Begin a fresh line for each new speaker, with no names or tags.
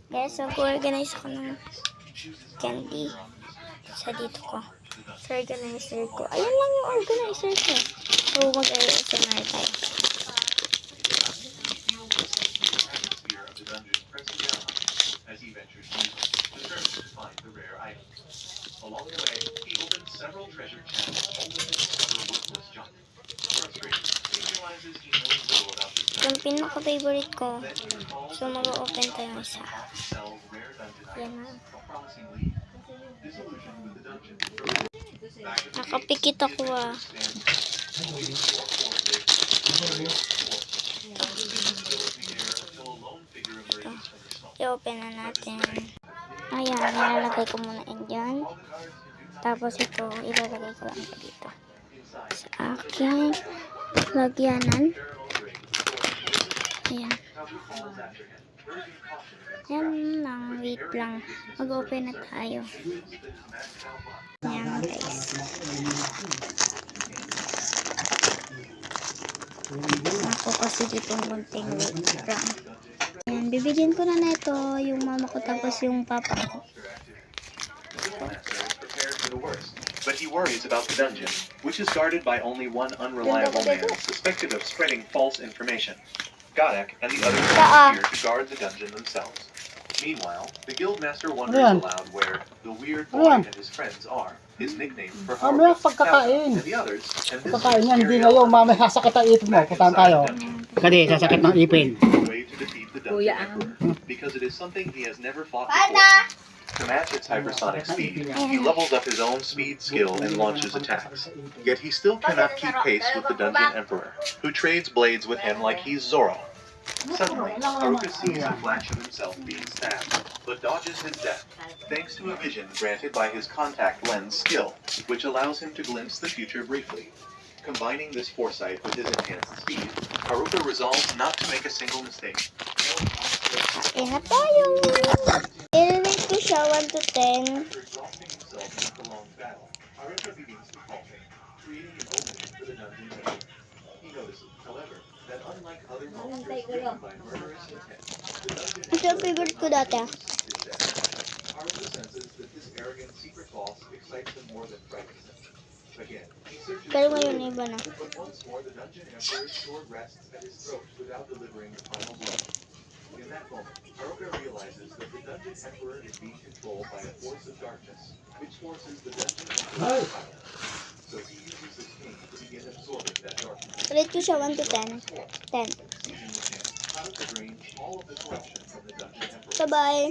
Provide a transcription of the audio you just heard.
Guys, nag-organize ako ng candy sa dito ko. Sa organizer ko. Ayan lang yung organizer ko. So, mag-ASMR tayo.
Along the way, he opened several treasure chests only to discover worthless junk. Frustrated, he realizes he knows little about this
Yung pinaka-favorite ko. So, mag-open tayo isa. Yan na. Nakapikit ako ah. Ito. I-open na natin. Ayan, nilalagay ko muna yan dyan. Tapos ito, ilalagay ko lang ito dito. Sa aking lagyanan. Ayan. Ayan lang, wait lang. Mag-open na tayo. Ayan guys. Ako kasi dito munting wait lang. Ayan, bibigyan ko na ito yung mama ko tapos yung papa ko.
But he worries about the dungeon, which is guarded by only one unreliable man suspected of spreading false information. Godek and the others volunteer to guard the dungeon themselves. Meanwhile, the guildmaster wonders aloud where the weird boy and his friends are. His nickname for Haruka, and the others, and this
Pagkakain yan, hindi ngayon, mamaya sasakit ang ipin mo. Puntahan tayo. Kasi sasakit ng ipin.
way to defeat the dungeon because it is something he has never fought before. To match its hypersonic speed, he levels up his own speed skill and launches attacks. Yet he still cannot keep pace with the Dungeon Emperor, who trades blades with him like he's Zoro. Suddenly, Haruka sees a flash of himself being stabbed, but dodges his death, thanks to a vision granted by his contact lens skill, which allows him to glimpse the future briefly. Combining this foresight with his enhanced speed, Haruka resolves not to make a single mistake.
Ayan na tayo! I-rate ko siya 1 to 10. Ito ang favorite ko dati. Pero ngayon iba na.
In that moment, Haruka realizes that the Dungeon Emperor is being controlled by a force of darkness, which forces the Dungeon Emperor to violence. So he uses his cane to begin absorbing that darkness.
Rate ko siya 1 to 10. 10.
Haruka drains all of the corruption from the Dungeon Emperor.
Bye-bye!